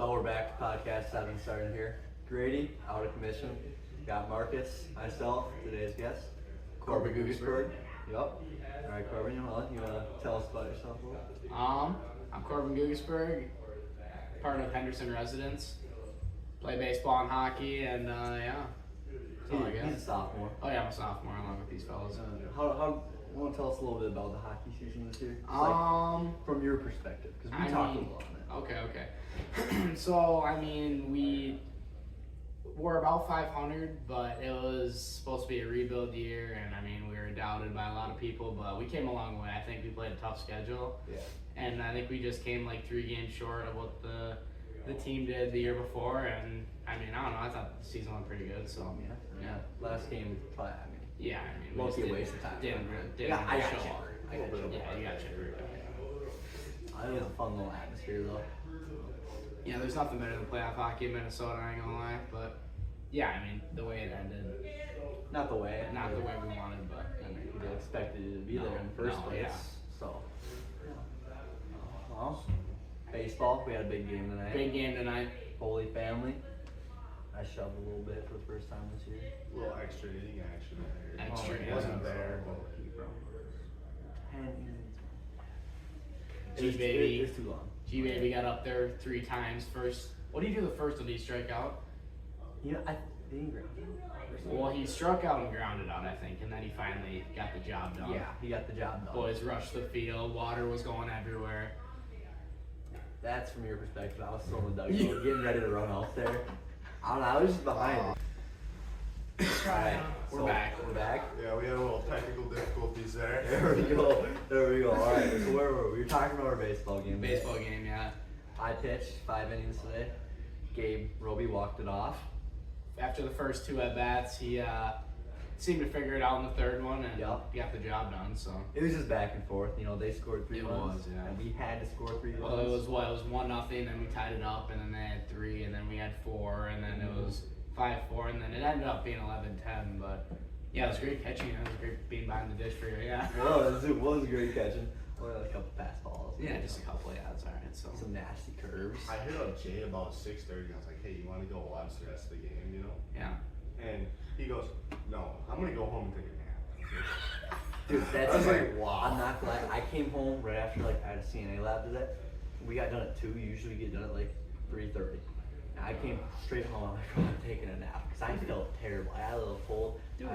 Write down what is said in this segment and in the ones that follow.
Well, we're back to podcast 7 starting here. Grady, out of commission. Got Marcus, myself, today's guest. Corbin Guggisberg. Yup. Alright, Corbin, you want to tell us about yourself a little bit? I'm Corbin Guggisberg, part of Henderson residents. Play baseball and hockey, and yeah. That's all I got. He's a sophomore. Oh yeah, I'm a sophomore along with these fellas. How want to tell us a little bit about the hockey season this year? From your perspective, because we talked a little on it. Okay. So we're about 500, but it was supposed to be a rebuild year, and we were doubted by a lot of people, but we came a long way. I think we played a tough schedule. Yeah. And I think we just came like 3 games short of what the team did the year before, and I don't know. I thought the season went pretty good. So yeah. Last game, probably. Mostly a waste of time. Didn't I got show you. up. I got you. Yeah, you got you. It was a fun little atmosphere though. Yeah, there's nothing better than playoff hockey in Minnesota. I ain't gonna lie, but yeah, the way it ended, not the way we wanted, but we expected you to be there in the first place. Yeah. So, well, baseball. We had a big game tonight. Big game tonight. Holy family. I shoved a little bit for the first time this year. A little extra inning action there. Extra, It wasn't there, but G-Baby. It's too long. G-Baby got up there 3 times. First, what did he do the first one? Did he strike out? I didn't ground. Well, he struck out and grounded out, I think, and then he finally got the job done. Yeah, he got the job done. Boys rushed the field. Water was going everywhere. That's from your perspective. I was still in the dugout, getting ready to run out there. I don't know. I was just behind. Alright, We're back. We're back. yeah, we had a little technical difficulties there. There we go. There we go. Alright, so where were we? We were talking about our baseball game. Baseball game, yeah. I pitched 5 innings today. Gabe Roby walked it off. After the first 2 at-bats, he seemed to figure it out in the 3rd one and got the job done. So It was just back and forth. They scored 3 It runs. was, yeah. And we had to score 3 runs. Well, it was 1-0, then we tied it up, and then they had 3, and then we had 4, and then it was 5-4, and then it ended up being 11-10. But yeah, it was great catching. It was great being behind the dish for you. Yeah. It was great catching. Only a couple pass balls. Yeah, just a couple. Yeah, that's all right. So Some nasty curves. I hit up Jay about 6:30. I was like, "Hey, you want to go watch the rest of the game?" yeah. And he goes, "No, I'm gonna go home and take a nap." Dude, that's I was like, wow. I'm not glad. I came home right after I had a CNA lab today. We got done at 2. Usually we get done at 3:30. And I came straight home. I'm like, I'm taking a nap because I felt terrible. I had a little cold. Dude.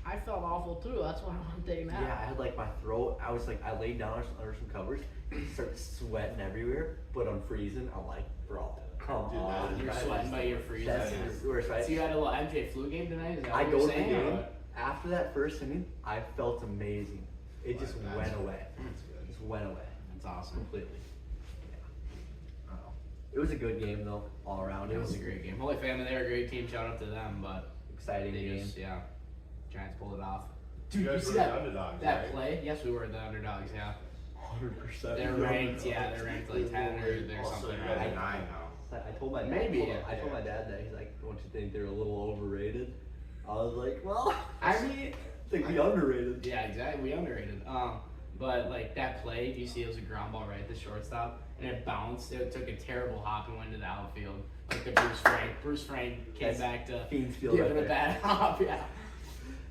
I felt awful too. That's why I want to take a nap. Yeah, I had my throat. I was I laid down under some covers. Started sweating everywhere, but I'm freezing. I'm like, bro, come Dude, on. You're sweating, but you're freezing. That's the worst, right? So you had a little MJ flu game tonight? Is that I what go you're to the saying? game. Or- After that first inning, I felt amazing. It just That's went good. away. That's good. Just went away. That's awesome. Completely. Yeah. It was a good game though, all around. It was a great game. Holy Family, they're a great team. Shout out to them, but exciting they game. just, Giants pulled it off. You Dude, you guys see were that the underdogs, that right? play? Yes, we were the underdogs. Yeah, 100%. they're ranked. Yeah, they're ranked 10 or there's Also, something. you got Right? a 9 now. I told my dad. Maybe, I told my dad that. He's like, "Don't you think they're a little overrated?" I was like, "Well, I mean, I think we underrated." yeah, exactly. We underrated. But that play, do you see it was a ground ball right at the shortstop, and it bounced. It took a terrible hop and went to the outfield. Like the Bruce Frank came That's back to Fiends give Field it right a there. bad hop. Yeah.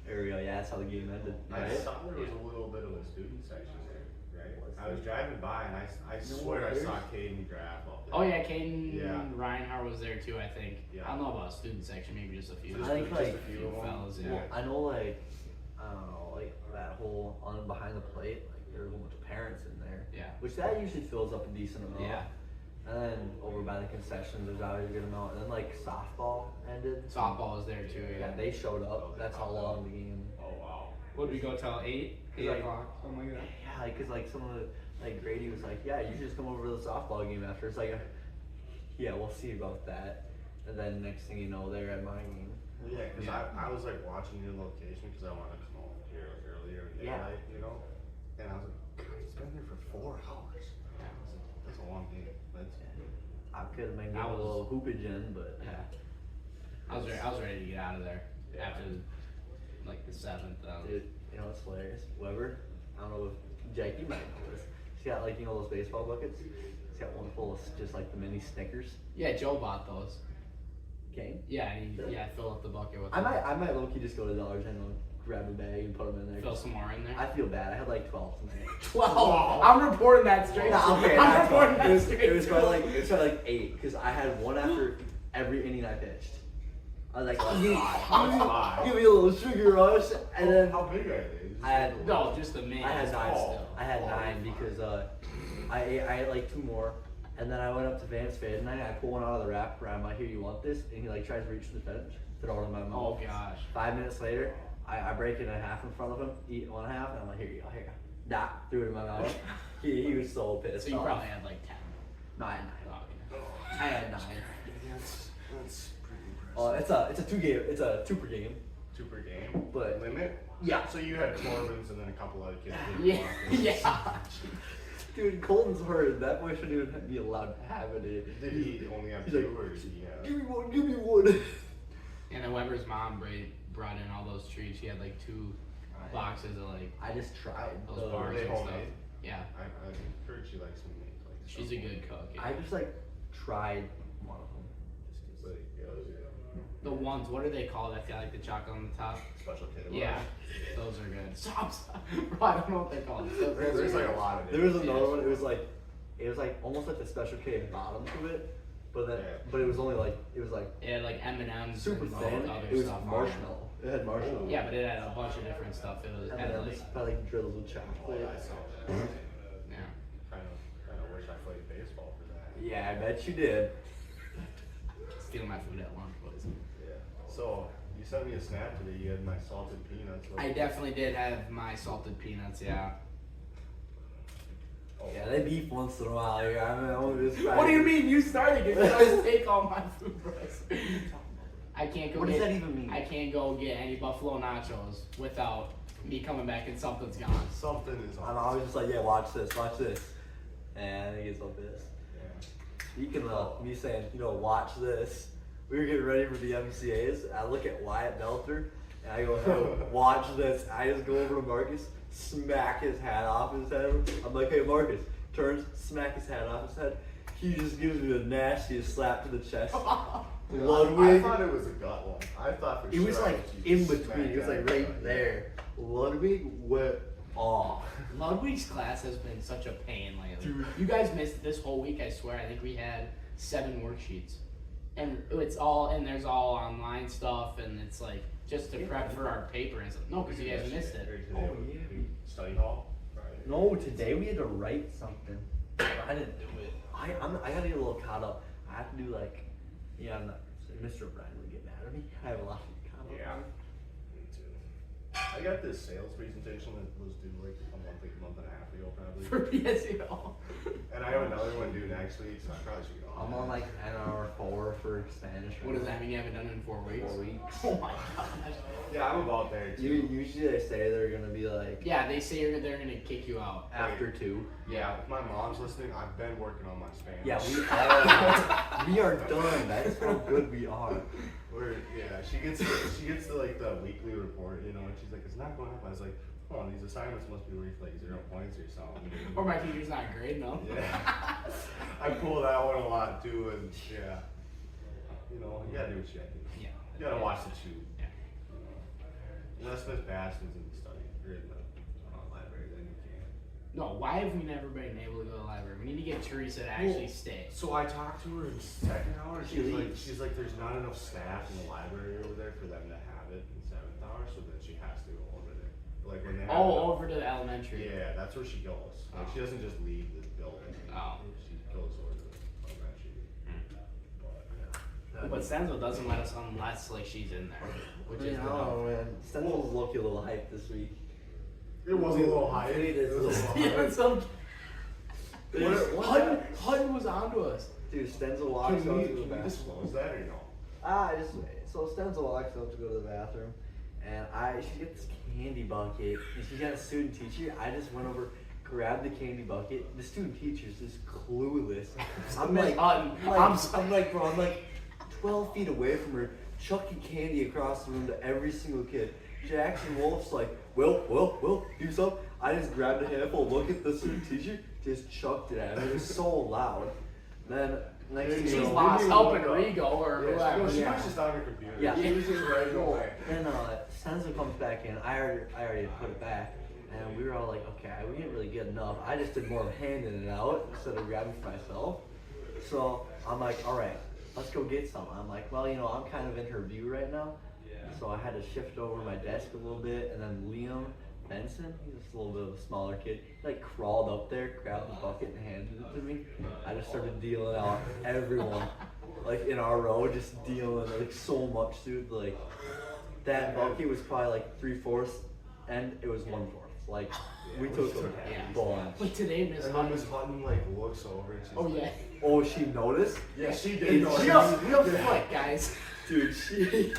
There we go. Yeah, that's how the game ended. I Right? saw there was a little bit of a student section there, right? I was driving by and I swear I saw Caden Graff up there. Oh yeah, Caden Yeah. Reinhardt was there too. I think. Yeah. I don't know about student section. Maybe just a few. Just, I think, just like, a few few of them. fellas, yeah. Well, I know, I don't know, that whole on behind the plate, there's a bunch of parents in there. Yeah. Which that usually fills up a decent amount. Yeah. And then over by the concessions, there's always a good amount. And then softball ended. Softball was there too. Yeah, they showed up. That's how long the game. Oh wow. What did we go till 8? 8 Like- o'clock, something like that. Yeah, because some of the Grady was like, "Yeah, you should just come over to the softball game after." It's like, yeah, we'll see about that. And then next thing you know, they're at my game. Yeah, because Yeah. I was watching your location because I wanted to come over here earlier in the Yeah. night, and I was like, God, he's been there for 4 hours. I was like, that's a long game. I could have been I getting a was- little hoopage in, but Yeah. I was ready to get out of there after the 7th. dude, it's hilarious. Weber, I don't know if Jack, you might know this. She's got those baseball buckets. He's got one full of just like the mini Snickers. Yeah, Joe bought those. Game. Yeah, and he fill up the bucket with I them. might low key just go to Dollar General, grab a bag, and put them in there. Fill some more in there. I feel bad. I had like 12 tonight. 12. I'm reporting that straight. Nah, okay, I'm that's reporting fine. that It straight. was probably like 8 because I had one after every inning I pitched. I was like, give me a little sugar rush, and then How big are they? I had No, just the main. I had 9 still. still. I had 9 because I ate like 2 more, and then I went up to Vance Fade and I pulled one out of the wrapper. I'm like, here, you want this? And he like tries to reach for the bench, throw it in my mouth. Oh gosh. 5 minutes later, I break it in half in front of him, eat 1 half, and I'm like, here you go, here you go. Nah, threw it in my mouth. he was so pissed. So you off. probably had like 10. No, I had 9. Oh, okay. I had 9. That's pretty impressive. Oh, it's a 2 per game. 2 per game? But- Limit? Yeah. So you had Corbins and then a couple other kids. Yeah. Yeah. Dude, Colton's hurt. That boy shouldn't even be allowed to have it. Did he only have He's 2 like, or did he have? give me one. And then Weber's mom brought in all those treats. She had like 2 boxes of like I just tried. those bars they and stuff. homemade? Yeah. I heard she likes them made like She's a good cook. Yeah. I just like tried one of them. Like, The ones, what are they called? I feel like the chocolate on the top. special K. Yeah, those are good. Stop. Bro, I don't know what they're called. There's like a lot of There was different- another one. It was like almost like the special K bottom to it, but then Yeah. but it was only like it was like It had like M&M's super and thin. other It was stuff on marshmallow. It had marshmallow. Yeah, but it had a bunch of different stuff. It was And had then like, it's probably like drizzled with Oh, chocolate. yeah, I saw that. yeah. Kind of wish I played baseball for that. Yeah, I bet you did. Stealing my food at lunch, boys. Yeah. So you sent me a snap today. You had my salted peanuts. I definitely did have my salted peanuts, yeah. Oh, Yeah, they beef once in a while here. I mean, I'm just What do you mean? You started it. You guys take all my food, bros. I can't go What get, does that even mean? I can't go get any buffalo nachos without me coming back and something's gone. Something is I'm on. always just like, yeah, watch this. And he gets so pissed. Yeah. Speaking of me saying, watch this. We were getting ready for the MCAs. I look at Wyatt Belter and I go, hey, watch this. I just go over to Marcus, smack his hat off his head. I'm like, hey, Marcus. Turns, smack his hat off his head. He just gives me the nastiest slap to the chest. I Ludwig. thought it was a gut one. I thought for It sure. was like you in smacked between. It was that like gut, right yeah. there. Ludwig went off. Ludwig's class has been such a pain lately. Dude. You guys missed this whole week, I swear. I think we had 7 worksheets. And it's all, and there's all online stuff, and it's like just to prep for our paper and stuff. No, because you guys missed it. Today Oh, was yeah. Study hall. Right. No, today we had to write something. I didn't do it. I gotta get a little caught up. I have to do like, I'm not, Mr. O'Brien would get mad at me. I have a lot to get caught up Yeah. on. Me too. I got this sales presentation that was due like a month and a half ago probably. For PSEO. And I have another one due next week, so I probably should go. I'm on like an hour 4 for Spanish. What does that mean? You haven't done it in 4 weeks? 4 weeks. Oh my gosh. Yeah, I'm about there too. Usually they say they're gonna be like Yeah, they say they're gonna kick you out. after 2. Yeah, if my mom's listening, I've been working on my Spanish. Yeah, we are done. That's how good we are. She gets to like the weekly report, and she's like, it's not going up. I was like, oh, these assignments must be worth like 0 points or something. Or my teacher's not great enough. Yeah. I pull that one a lot too, and yeah. You gotta do what you gotta do. Yeah. You gotta watch the shoot. Yeah. Unless Miss Baston's in the study or in the library, then you can't. No, why have we never been able to go to the library? We need to get Teresa to actually stay. So I talked to her in second hour. She leaves. She's like, there's not enough staff in the library over there for them to have it in 7th hour, so then she has to go over there. Like when they have Over to the elementary. Yeah, that's where she goes. Like she doesn't just leave the building. Oh. She goes over to the elementary. But Stenzel doesn't let us unless like she's in there, which is Man. Stenzel's low-key a little hyped this week. It was a little high. It was a little yeah, some What? Hud was onto us. Dude, Stenzel walks Can out we to the bathroom. disclose that or no? So Stenzel walks up to go to the bathroom, and she gets this candy bucket, and she's got a student teacher. I just went over, grabbed the candy bucket. The student teacher's just clueless. I'm like, I'm like, bro, I'm like 12 feet away from her, chucking candy across the room to every single kid. Jackson Wolf's like, well, do something. I just grabbed a handful, look at the student teacher, just chucked it at me. It was so loud. Then next thing you She's know, lost helping Rigo or whoever. She Yeah. was just on her computer. Yeah. She was just right away. Then Senza comes back in. I already put it back, and we were all like, okay, we didn't really get enough. I just did more of handing it out instead of grabbing for myself. So I'm like, all right, let's go get some. I'm like, well, you know, I'm kind of in her view right now, so I had to shift over my desk a little bit, and then Liam Benson, he's just a little bit of a smaller kid, he like crawled up there, grabbed the bucket, and handed it to me. I just started dealing out everyone, like in our row, just dealing like so much, dude. Like that bucket was probably like 3/4, and it was 1/4. Like we took a bunch. But today, Miss And then Miss Hutton like looks over and she's Oh yeah. Oh, she noticed? Yeah, she did notice. Real foot, guys. Dude, she.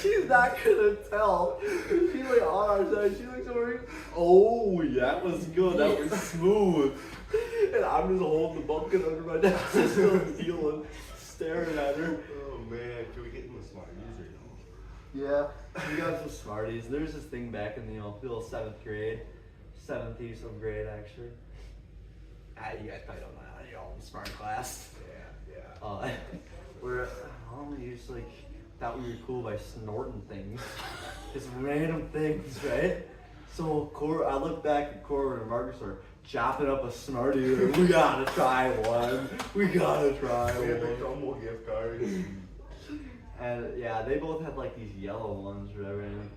She's not gonna tell. She's like on our side. She looks over. Oh, that was good. That was smooth. And I'm just holding the bucket under my desk, still dealing, staring at her. Oh man, can we get in the Smarties or no? Yeah, we got some Smarties. There's this thing back in the little 7th grade, 7th of grade actually. You guys probably don't know how you're all in smart class. Yeah. We're we just like thought we were cool by snorting things, just random things, right? So I look back at Corbin and Marcus are chopping up a Smartie. We gotta try one. We gotta try We had the one. Dumble gift cards. And yeah, they both had like these yellow ones, or whatever. And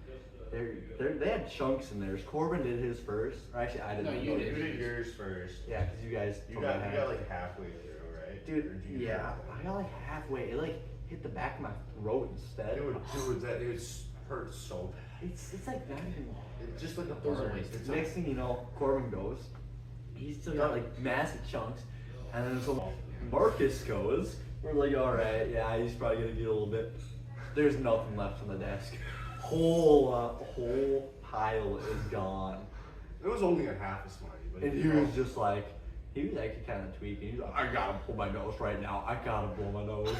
they had chunks in theirs. Corbin did his first. Or actually, I didn't. No, You you did. did yours first. Yeah, because you guys. You told me got I you had got to. like halfway through, right? Dude, Or did you yeah, I got like halfway. It like hit the back of my throat instead. Dude, that it hurt so bad. It's like that. It's just like a Those are burn. wasted. It's Next thing you know, Corbin goes. He's still got like massive chunks, and then so Marcus goes. We're like, all right, yeah, he's probably gonna get a little bit. There's nothing left on the desk. Whole pile is gone. It was only a half a Smartie, but And he was just like, he was actually kind of tweaking. He's like, I gotta pull my nose right now. I gotta pull my nose.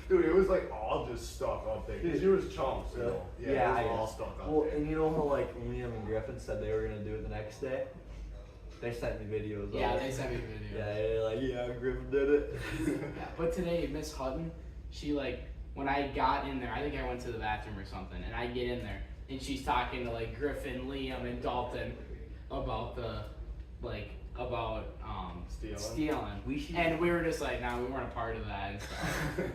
dude, it was like all just stuck up there. Cause there was chunks, you know. Yeah, I it was all guess. stuck up Well, there. and you know how like Liam and Griffin said they were gonna do it the next day? They sent me videos. Yeah, of they it. sent me a video. Yeah, they're like, yeah, Griffin did it. Yeah, but today, Miss Hutton, she like, when I got in there, I think I went to the bathroom or something, and I get in there, and she's talking to like Griffin, Liam, and Dalton about stealing. And we were just like, nah, we weren't a part of that and stuff.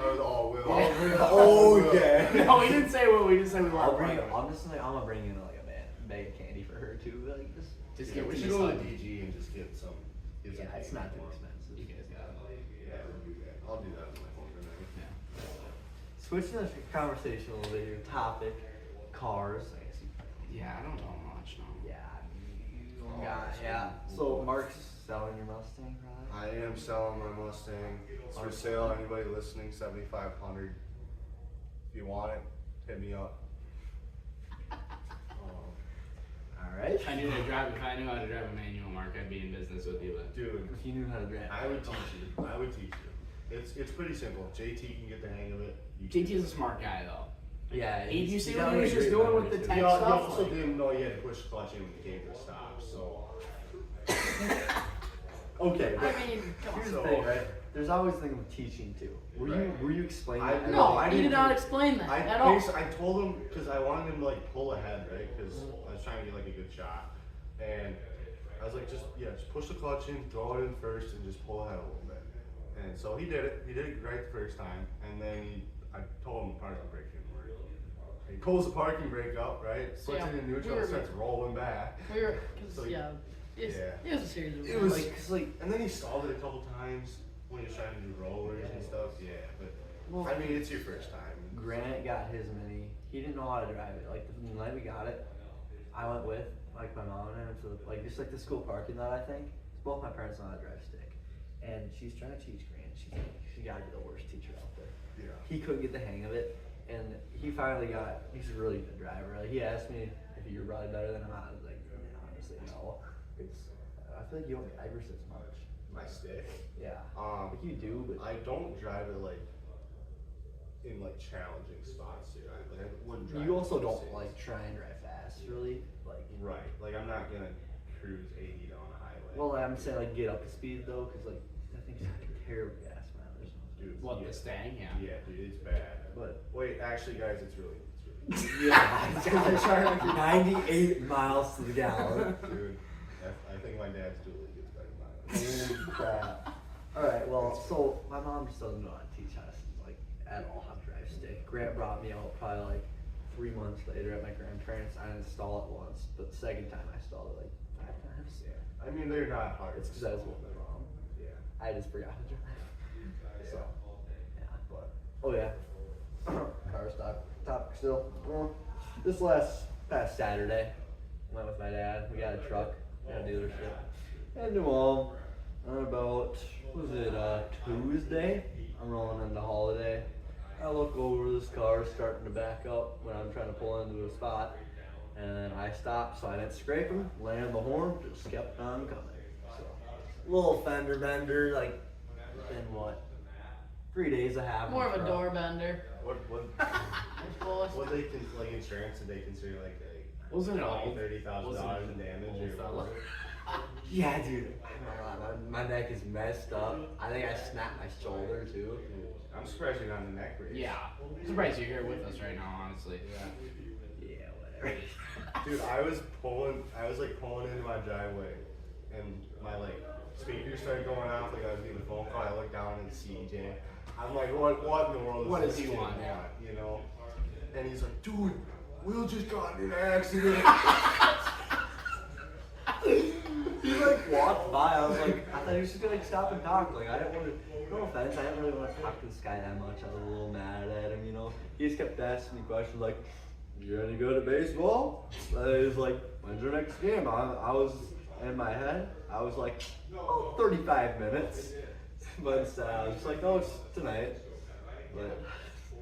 I was all will. Oh, yeah. No, we didn't say what we just said we weren't I'll a part bring. of it. I'm just like, I'm gonna bring in like a bag of candy for her too. Like Just Yeah, give we it should to go Miss to Hutton. DG and just get some. Get some yeah, it's cake not too for 'em. expensive. You guys got it. Yeah, we'll do that. I'll do that on my phone tonight. Yeah. Switching the conversation a little bit, your topic, cars. I guess Yeah, I don't know much, no. Yeah. So Mark's selling your Mustang, right? I am selling my Mustang. It's for sale. Anybody listening, 7,500. If you want it, hit me up. All right. If I knew how to drive a manual, Mark, I'd be in business with you, but Dude, If you knew how to drive. I would teach you. I would teach you. It's pretty simple. JT can get the hang of it. You JT is a smart guy, though. Yeah. Hey, you see he's what got he was a just great doing with memory, the too. tech? He stuff, also like- didn't know he had to push the clutch in when the came to a stop. So Okay. I mean, come on. Here's the thing, right? There's always the thing with teaching too. Were you explaining I- that? No, I he did didn't not do- explain that I at all. told him because I wanted him to like pull ahead, right? Because I was trying to get like a good shot, and I was like, just push the clutch in, throw it in first, and just pull ahead a little bit. And so he did it. He did it right the first time, and then I told him the parking brake didn't work. He pulls the parking brake up, right? Puts Yeah, it in neutral, we were- starts rolling back. We were, cause So, yeah, it's, yeah. it was a series of It was like, like, 'cause, like, and then he stalled it a couple times when he was trying to do rollers and stuff. Yeah, but well, I mean, it's your first time. Grant got his Mini. He didn't know how to drive it. Like the night we got it, I went with like my mom and him to like just like the school parking lot. I think both my parents know how to drive stick, and she's trying to teach Grant. She's like, she gotta be the worst teacher out there. Yeah. He couldn't get the hang of it, and he finally got. He's a really good driver. Like, he asked me if you're probably better than him. I was like, honestly, no. I feel like you owe me ever since March. My stick. Yeah. Um, Like you do, but I don't drive it like in like challenging spots, dude. I wouldn't drive. you it also in don't cities. like try and drive fast, really. Like, Right. Like I'm not gonna cruise 80 down a highway. well, I'm saying like get up to speed though, because like I think it's fucking terrible gas mileage. Dude, What, yeah. the Stang? Yeah. Yeah, dude, it's bad. But Wait, actually, guys, it's really yeah, because I charge like 98 miles to the gallon. dude. I think my dad's dually gets better mileage. Holy crap. Alright, well, so my mom just doesn't know how to teach us, like, at all how to drive stick. Grant brought me out probably like 3 months later at my grandparents'. I installed it once, but the second time I installed it like 5 times. Yeah. I mean, they're not hard. It's because I was with my mom. Yeah. I just forgot to drive. So, Yeah. yeah, but, oh yeah. Car stock topic still. Well, this past Saturday, went with my dad. We got a truck at a dealership. And New Ulm on about, what was it, Tuesday? I'm rolling into holiday. I look over, this car starting to back up when I'm trying to pull into a spot. And I stopped, so I didn't scrape him, landed the horn, just kept on coming. So, little fender bender, like, in what? 3 days I have. More of a truck. door bender. What they can like insurance? Did they consider like Wasn't it old? $30,000 in damage or fella? what? Yeah, dude. My neck is messed up. I think I snapped my shoulder too. I'm surprised you're not in the neck brace. Yeah. I'm surprised you're here with us right now, honestly. Yeah, whatever. Dude, I was like pulling into my driveway, and my like speakers started going off. Like I was getting a phone call. I looked down and CJ. I'm like, what in the world? What does does he this kid want? Yeah. You know? And he's like, dude, Will just got in an accident. He like walked by. I was like, I thought he was just gonna like stop and talk. Like I didn't want to. No offense, I didn't really want to talk to this guy that much. I was a little mad at him, you know. He just kept asking me questions like, "You any good at baseball?" I was like, "When's your next game?" I was in my head. I was like, "Oh, 35 minutes." But instead, I was just like, "No, it's tonight." But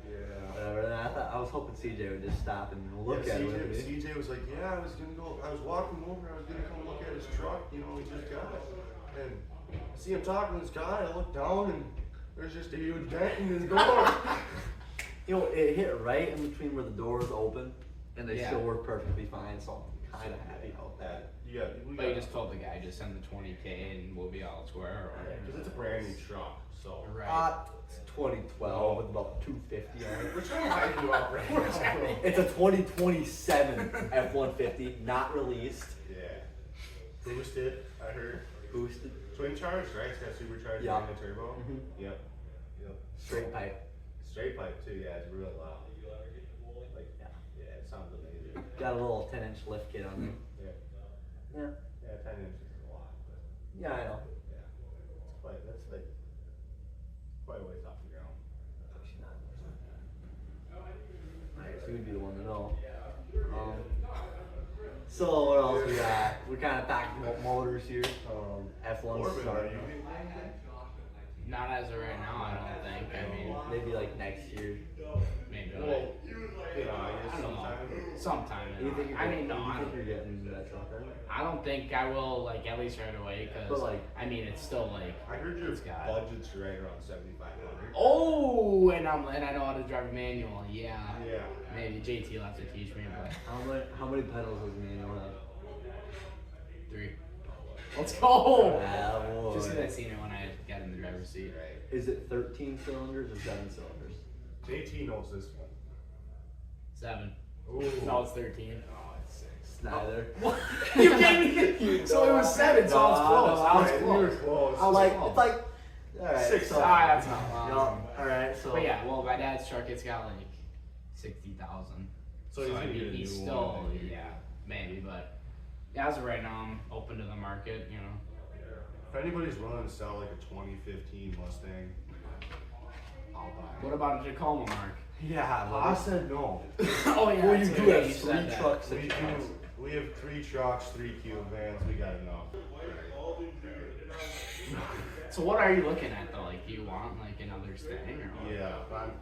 Yeah. whatever. And I was hoping CJ would just stop and look at it with me. CJ was like, yeah, I was walking over, I was gonna come look at his truck, you know, he just got it. And I see him talking to this guy, I look down and there's just a huge dent in his door. You know, it hit right in between where the doors open, and they Yeah. still work perfectly fine. So I'm kind of happy about that. But you just told the guy, just send the 20K and we'll be all square. Or... Because it's a brand new truck, so. Right. It's 2012 with about 250 on it. We're trying to hype you up right now. It's a 2027 F-150, not released, Yeah. Boosted, I heard. boosted, Twin charged, right? It's got supercharged Yeah. and a turbo. Mhm. Yep. straight pipe. Straight pipe too, yeah, it's really loud. Like, yeah, it sounds amazing. Got a little 10-inch lift kit on Yeah. there. Yeah, 10 inches is a lot, but Yeah, I know. yeah. That's like quite a ways off the ground. Alright, so you'd be the one to know. So what else we got? We're kind of talking about motors here. F1 Corbin, are starting. you getting anything? Not as of right now, I don't think. I mean, Maybe like next year. maybe Well, like, you know, I guess I don't know. sometime. Sometime. You think you're I mean, no, you I think don't. you're getting that truck, right? I don't think I will, like, at least right away, But, because, like- I mean, it's still, like, I heard your It's got- budget's right around 7,500. oh, and I know how to drive a manual, yeah. Yeah. Maybe JT will have to teach me, but How many pedals does the manual have? 3. Let's go! Ah, boy. Just because I seen it when I got in the driver's seat. Right. Is it 13 cylinders or 7 cylinders? JT knows this one. 7. Ooh. No, it's 13. Oh, it's 6. It's neither. What? You gave me. So it was 7, so I was close. I was You close. were close. I like close. it's like alright. 6. So, Ah, that's not wrong. Alright, so But yeah, well, my dad's truck, it's got like 60,000. So he's I gonna mean, get a he's new still, one, maybe. yeah, maybe, but yeah, as of right now, I'm open to the market, you know. If anybody's willing to sell like a 2015 Mustang, I'll buy it. What about a Tacoma, Mark? yeah. I said no. Oh yeah, Well, you that's do right, have you 3 said that. trucks that you have. We have 3 trucks, 3 cube vans. We got enough. So what are you looking at though? Like, do you want like another Stang or what? Yeah,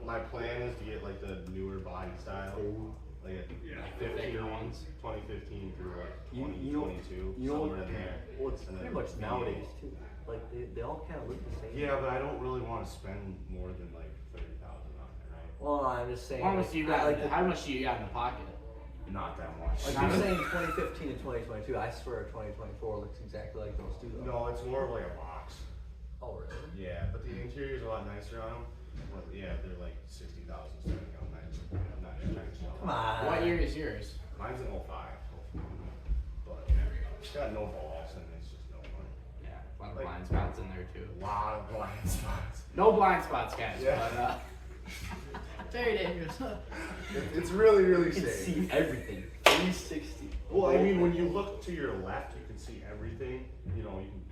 my plan is to get like the newer body style, like a The 15 bigger ones. 2015 through like You 2022, know somewhere in there. Well, it's And pretty then much V8. nowadays too. like they all kind of look the same. Yeah, but I don't really want to spend more than like 30,000 on it, right? Well, I'm just saying. How much do you got? like How much do you got in the pocket? Not that much. Like you're saying 2015 and 2022. I swear 2024 looks exactly like those two though. No, it's more of like a box. Oh really? Yeah, but the interior's a lot nicer on them. But yeah, they're like 60,000 starting out nice. I'm not just trying to sell. Come on. What year is yours? Mine's an 05. But it's got no balls and it's just no fun. Yeah, a lot of Like- blind spots in there too. A lot of blind spots. No blind spots, guys. Yeah. But, Very dangerous. It's really, really You can safe. see everything. 360. Well, I mean, when you look to your left, you can see everything. You know, you can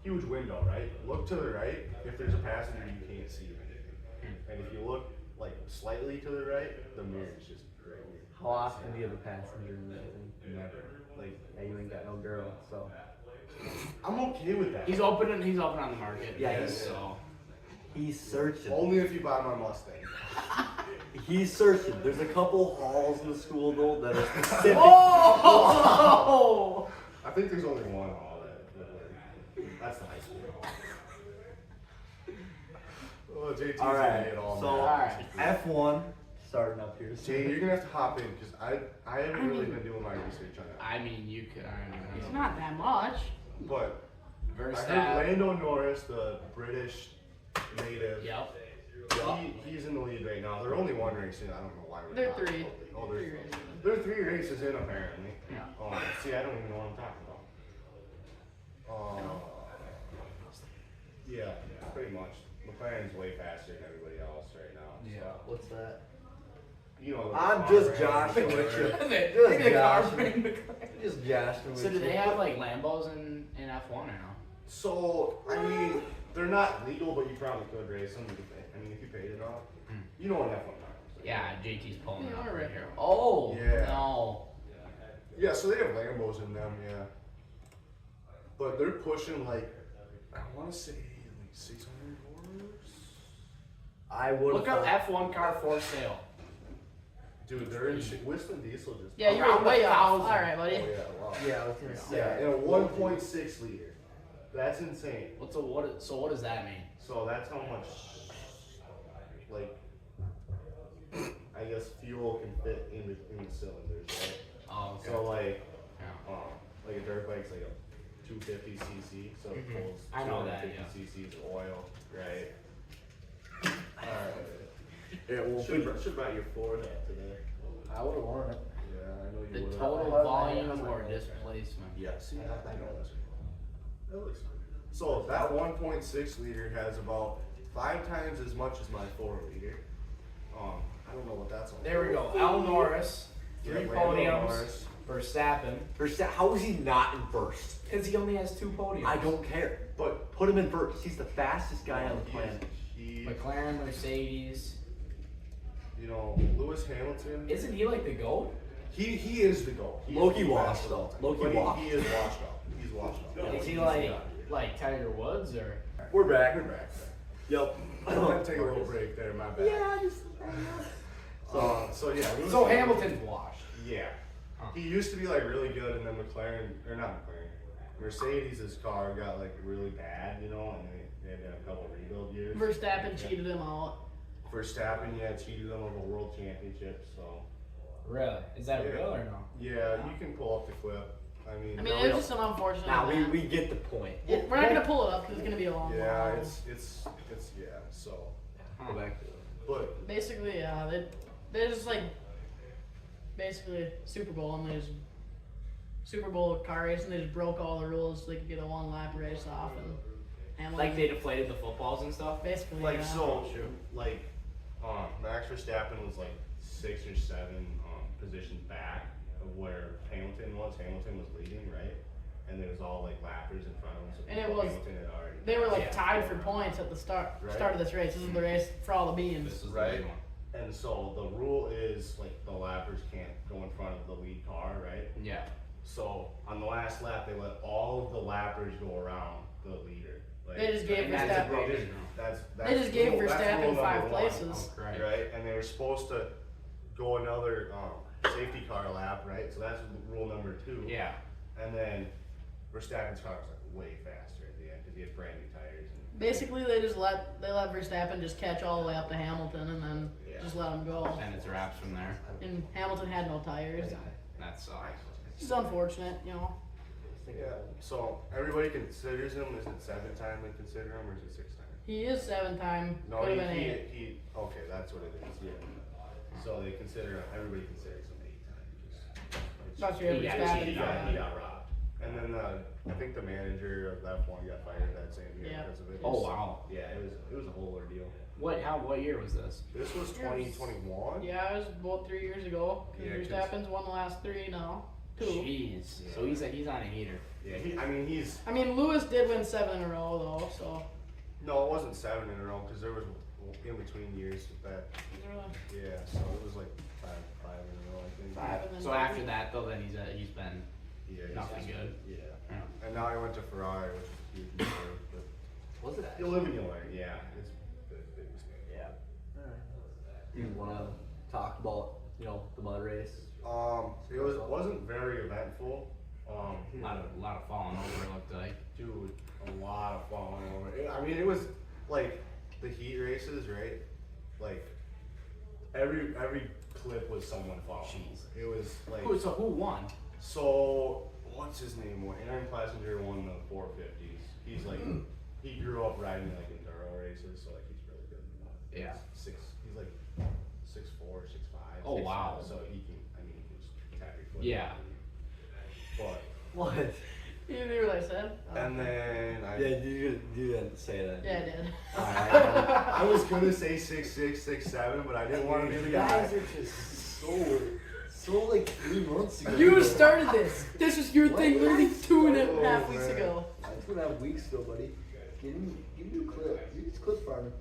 huge window, right? Look to the right. If there's a passenger, you can't see anything. And if you look like slightly to the right, the mirror's just right here. How often do you have a passenger in that thing? Never. Like, Yeah, you ain't got no girl, so. I'm okay with that. he's open on the market. Yeah, he's- so. He's searching. Only if you buy my Mustang. He's searching. There's a couple halls in the school though that are specific. Oh! I think there's only one hall that's the high school. Oh, JT's All gonna right. get all So mad. F1 starting up here. Jay, you're gonna have to hop in because I haven't really been doing my research on that. I mean, you could. I don't know. It's not that much. But I heard Verstappen. Lando Norris, the British native, Yep. he's in the lead right now. They're only one race in. I don't know why we're They're not. three. Oh, Three they're races. There are 3 races in apparently. Yeah. See, I don't even know what I'm talking about. Yeah, pretty much. McLaren's way faster than everybody else right now. Yeah. What's that? You know, I'm the just car joshing range. with you. Look at Just the car joshing. frame. Just joshing with So do you. they have like Lambos in F1 or no? So, I mean, they're not legal, but you probably could race them. I mean, if you paid enough. You know what F1 cars. Yeah, JT's pulling it Yeah, up right right here. here. Oh Yeah. no. Yeah, so they have Lambos in them, yeah. But they're pushing like, I want to say like 600 horse. I would Look up F1 car for sale. Dude, they're in Whistling Diesel just. Yeah, you Around were way off. 1,000. All right, Oh, buddy. yeah, wow. Yeah, I was gonna say. Yeah, and a 1.6 liter. That's insane. So what does that mean? So that's how much, like, I guess fuel can fit in the cylinders, right? Oh, okay. So like, Yeah. like a dirt bike's like a 250 cc, so it Mhm. holds I know that, 250 cc's of oil, right? Alright. It will Should buy your Ford hat today. I would have worn it. Yeah, I know you The would. total I- volume or displacement? Yeah, see, I know this. That looks good. So that 1.6 liter has about 5 times as much as my 4 liter. I don't know what that's on. There we go. Al Norris, 3 Yeah, Lando podiums. Norris. Verstappen, How is he not in first? because he only has 2 podiums. I don't care. But Put him in first. He's the fastest guy on the planet. he, McLaren, Mercedes. you know, Lewis Hamilton. Isn't he like the GOAT? He is the GOAT. He is Loki the washed, best of all time. though. Loki But washed. He is washed up. He's washed up. Is he He's like Tiger Woods or? We're back. We're back. Yep. I'm gonna take a little break there. My bad. Yeah, just. So yeah. Lewis So Hamilton's washed. Yeah. He used to be like really good, and then McLaren, or not McLaren, Mercedes' car got like really bad, you know, and they had a couple rebuild years. Verstappen cheated him out. Verstappen, yeah, cheated them of a world championship, so. Really? Is that Yeah. real or no? Yeah, you can pull up the clip. I mean, I mean, No, it we was just an unfortunate. Now event. we get the point. We're not gonna pull it up because it's gonna be a long yeah, one. it's yeah, so. Go back to it. But Basically, yeah, they just like basically Super Bowl and they just Super Bowl car race and they just broke all the rules so they could get a 1 lap race off and Hamilton. Like they deflated the footballs and stuff? basically like yeah. so, like, Max Verstappen was like 6 or 7 positions back of where Hamilton was. Hamilton was leading, right? And there was all like lappers in front of him. So And it people was- Hamilton had already. They were like Yeah. tied for points at the start Right. of this race. This is the race for all the beans. This is Right. the big one. And so the rule is like the lappers can't go in front of the lead car, right? Yeah. So on the last lap, they let all of the lappers go around the leader. Like, They just gave And that's a Verstappen. broken rule. That's They just gave rule- that's Verstappen rule number 5 one. places. Oh, right. Right, and they were supposed to go another safety car lap, right? So that's rule number 2. Yeah. And then Verstappen's car was like way faster at the end because get brand new tires. And, Basically, they let Verstappen just catch all the way up to Hamilton and then just let him go. And it's wraps from there. And Hamilton had no tires. That sucks. It's unfortunate, you know. yeah. So everybody considers him. Is it 7-time they consider him, or is it 6-time? He is 7-time. No, Could have been 8. he. Okay, that's what it is. Yeah. So they consider everybody considers him 8-time. Not sure if He got Verstappen. cheated He got robbed. And then I think the manager of F1 got fired that same year Yeah. because of it. Oh wow. Yeah, it was a whole ordeal. What year was this? This was 2021. Yeah, it was about 3 years ago. Because Yeah, 'cause- Verstappen's won the last 3 now. 2. Jeez. Yeah. So he's on a heater. Yeah, he's I mean, Lewis did win 7 in a row, though, so. no, it wasn't 7 in a row because there was in between years that. Yeah, so it was like five in a row, I think. 5 and then So after that though, then he's been Yeah, he's nothing just- good. Yeah. Yeah. And now I went to Ferrari, which is a huge mistake. But Was it you actually? live and you learn. Yeah, it's a big mistake. Yeah. Do you want to talk about, the mud race? It wasn't very eventful. A lot of falling over. It looked like. Dude, a lot of falling over. I mean, it was like the heat races, right? Like every clip was someone falling. Jeez. It was like So who won? so. What's his name? Aaron Plessinger won the 450s. He's like he grew up riding like enduro races, so like he's really good. Yeah. He's like 6'4", 6'5". Oh, wow. So he can. I mean, he can just tap your foot. Yeah. But What? You knew what I said? and then Yeah, you didn't say that. Yeah, I did. Alright. I was gonna say 6'6", 6'7", but I didn't want to be the guy. guys are just so like 3 months ago. You started this. This was your thing literally 2.5 weeks man. ago. That's 2.5 weeks ago, buddy. Give me a clip. You're just clip farming.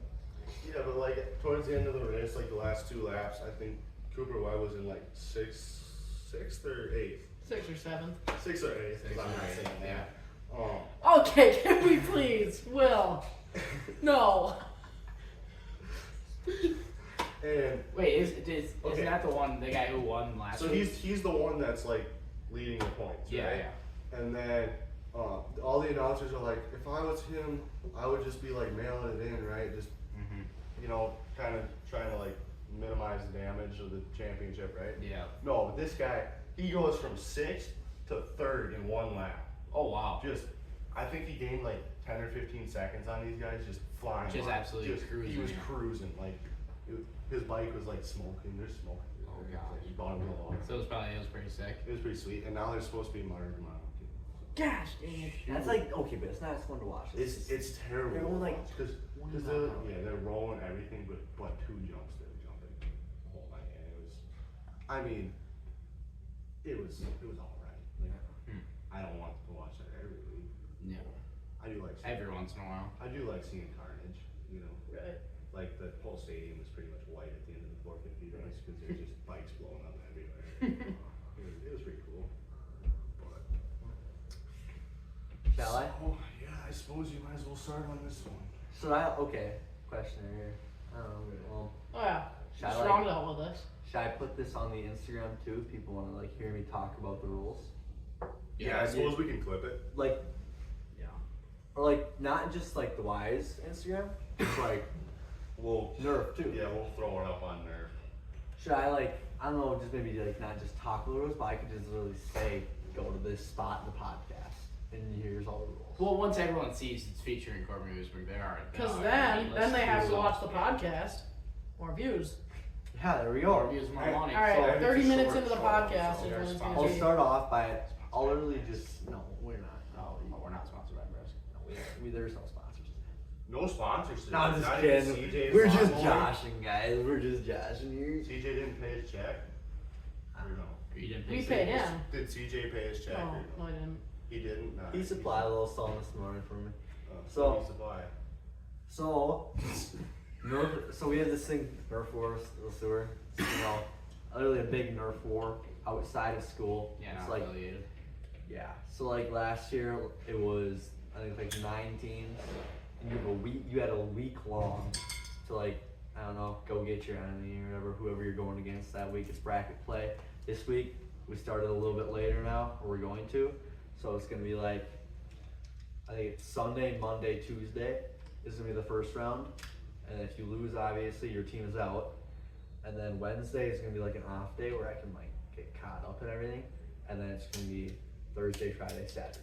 Yeah, but like towards the end of the race, like the last 2 laps, I think Cooper Webb was in like sixth or eighth. 6 or 7. 6th or 8th. 'Cause I'm not saying that. Okay, can we please? Will. No. And Wait, is Okay. that the guy who won last so week? he's the one that's like leading the points, Yeah, right? yeah. And then all the announcers are like, if I was him, I would just be like mailing it in, right? Just kind of trying to like minimize the damage of the championship, right? Yeah. No, but this guy, he goes from 6th to 3rd in 1 lap. Oh wow. Just, I think he gained like 10 or 15 seconds on these guys, just flying. Just by. absolutely cruising, He was yeah. cruising, like his bike was like smoking. There's smoke. Oh, gosh. He bought him a lot. So it was pretty sick. It was pretty sweet, and now there's supposed to be Mario Romano too. Gosh dang it. That's like okay, but it's not as fun to watch. It's terrible. They're going, like, because one they're, mile. they're rolling everything, but 2 jumps they're jumping. Oh my god, it was. I mean, it was all right. Like, I don't want to watch that every week. Yeah. I do like Every once in a while. I do like seeing carnage. You know, Right. like the whole stadium was pretty much white at the end of the 450 race because there's just bikes blowing up everywhere. It was pretty cool. But Shall I? oh yeah, I suppose you might as well start on this one. Okay, question here. Well, Oh yeah. Shall What's I- wrong with this? should I put this on the Instagram too? If people want to like hear me talk about the rules, Yeah, I suppose we can clip it. like, Yeah. or like not just like the Wise Instagram, it's like We'll Nerf too. yeah, we'll throw it up on Nerf. Should I like I don't know, just maybe like not just talk about the rules, but I could just literally say go to this spot in the podcast and here's all the rules. Well, once everyone sees it's featuring Corbin Guggisberg, they are. Because then they have to watch the podcast. More views. Yeah, there we More go. views, more All money. right, So- 30 minutes short, into the short, podcast so is when it's there's gonna I'll be. start off by I'll literally just no, we're not. Oh, we're not sponsored by Bresk. There's no sponsors. No sponsorship. No, I'm just Not even kidding. CJ's We're just lawnmower. joshing, guys. We're just joshing here. CJ didn't pay his check. Or no? You didn't We think so? paid him. Did CJ pay his check? No, or no, no? I didn't. He didn't. Nah, He supplied a little song this morning for me. So he supply. So, so we have this thing, Nerf War Sewer. Literally a big Nerf War outside of school. Yeah, It's not like, affiliated. yeah. So like last year it was I think like 9 teams, and you had a week long to like I don't know go get your enemy or whoever you're going against that week. It's bracket play. This week we started a little bit later now, or we're going to. So it's gonna be like I think it's Sunday, Monday, Tuesday is gonna be the first round, and if you lose, obviously your team is out. And then Wednesday is gonna be like an off day where I can like get caught up and everything, and then it's gonna be Thursday, Friday, Saturday,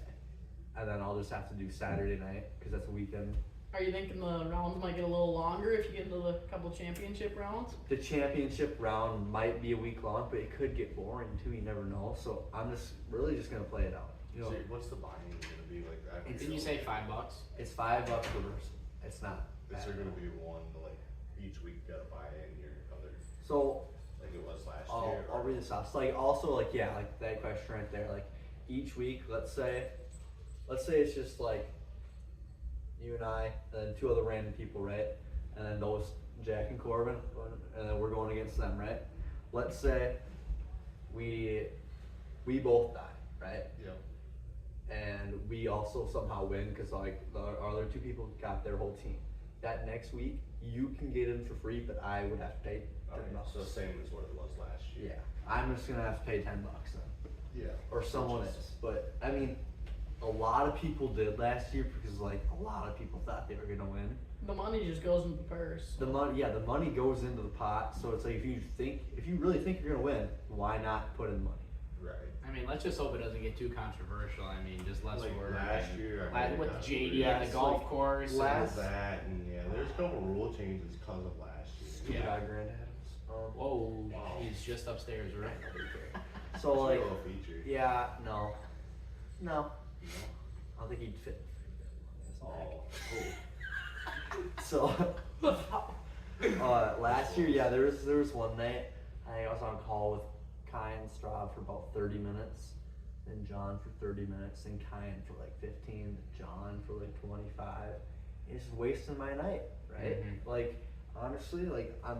and then I'll just have to do Saturday night because that's a weekend. Are you thinking the rounds might get a little longer if you get into the couple championship rounds? The championship round might be a week long, but it could get boring too. You never know. So I'm just really just gonna play it out. You know, So what's the buy-in gonna be like that? Didn't you say $5? it's $5 per person. It's not. Is bad there at gonna all. be one like each week you gotta buy in your other So like it was last I'll year? I'll read this off. So like also like yeah, like that question right there. Like each week, let's say it's just like you and I and then 2 other random people, right? And then those Jack and Corbin, and then we're going against them, right? Let's say we both die, right? Yep. And we also somehow win because like our other 2 people got their whole team. That next week you can get in for free, but I would have to pay $10. Okay, so same as what it was last year. Yeah, I'm just gonna have to pay $10 then, Yeah. or someone Which is. But I mean, a lot of people did last year because like a lot of people thought they were gonna win. The money just goes into the purse. The money, yeah, the money goes into the pot. So it's like if you really think you're gonna win, why not put in money? Right. I mean, let's just hope it doesn't get too controversial. I mean, just less Like work. last and year, I mean, with it got JD pretty- at the it's golf like course. and- last- That and yeah, there's a couple rule changes because of last year. Stupid Yeah. Grand Adams. Whoa, Wow. he's just upstairs, right? So like, a little feature. yeah, no, I don't think he'd fit. Oh. So, last year, yeah, there was one night I was on call with Kai and Straub for about 30 minutes, then John for 30 minutes, and Kai for like 15, John for like 25. It's just wasting my night, right? Mhm. Like honestly, like I'm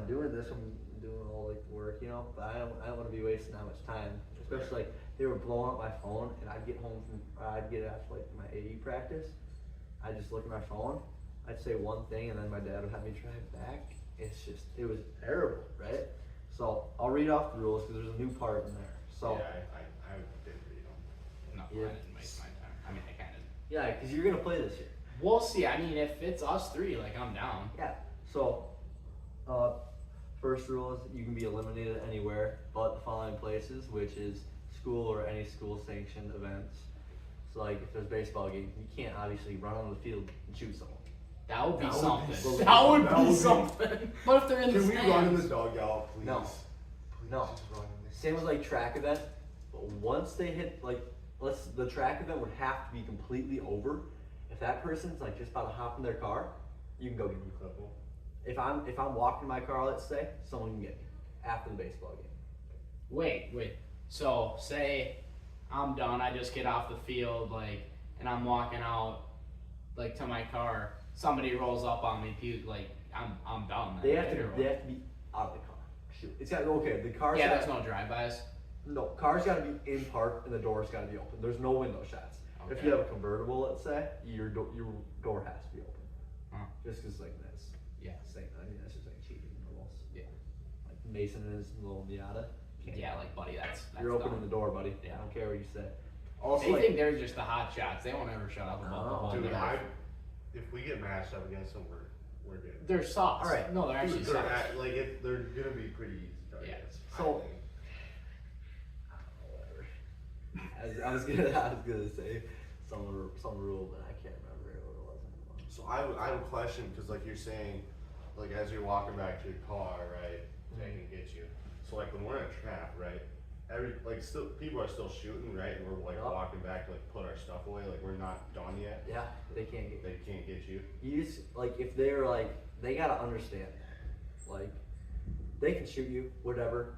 doing this, I'm doing all like the work, you know, but I don't want to be wasting that much time, especially like they were blowing up my phone, and I'd get after like my AE practice, I'd just look at my phone. I'd say one thing and then my dad would have me drive back. It was terrible, right? So I'll read off the rules because there's a new part in there. So Yeah, I didn't read them. No, Yeah. I didn't waste my time. I mean, I kind of. yeah, because you're gonna play this year. We'll see. I mean, if it's us 3, like, I'm down. Yeah. So first rule is you can be eliminated anywhere but the following places, which is school or any school sanctioned events. So like if there's a baseball game, you can't obviously run on the field and shoot someone. That would be That would something. be so- That would that be would be- something. But if they're in Can the we stands, run in the dugout, please? No. Please No. just run in the Same with like track event, but once they hit like the track event would have to be completely over. If that person's like just about to hop in their car, you can go get me. Couple. If I'm walking my car, let's say, someone can get me after the baseball game. Wait. So, say I'm done. I just get off the field, like, and I'm walking out, like, to my car. Somebody rolls up on me, like, I'm done. They then, have to right? they have to be out of the car. Shoot, it's got okay. The car's Yeah, got, there's no drive-bys. no car's got to be in park and the door's got to be open. There's no window shots. If Okay. you have a convertible, let's say, your door has to be open. Huh. Just because like that's Yeah. same. I mean that's just like cheating rules. Yeah. Like Mason and his little Miata. Can't- Yeah, like, buddy, that's You're opening dumb. the door, buddy. Yeah. I don't care what you say. Also, They like, think they're just the hot shots. They won't ever shut up about the No. whole Dude, thing. if we get matched up against them, we're good. They're soft. All right. No, they're actually Dude, they're soft. they're gonna be pretty easy targets. So- I was gonna say some rule, but I can't remember what it was anymore. So I have a question because like you're saying, like as you're walking back to your car, right, they can get you. So like when we're in a trap, right, still people are still shooting, right, and we're like Yup. walking back to like put our stuff away, like we're not done yet. Yeah, they can't get. They can't get you. You just like if they're like they gotta understand that. Like they can shoot you, whatever.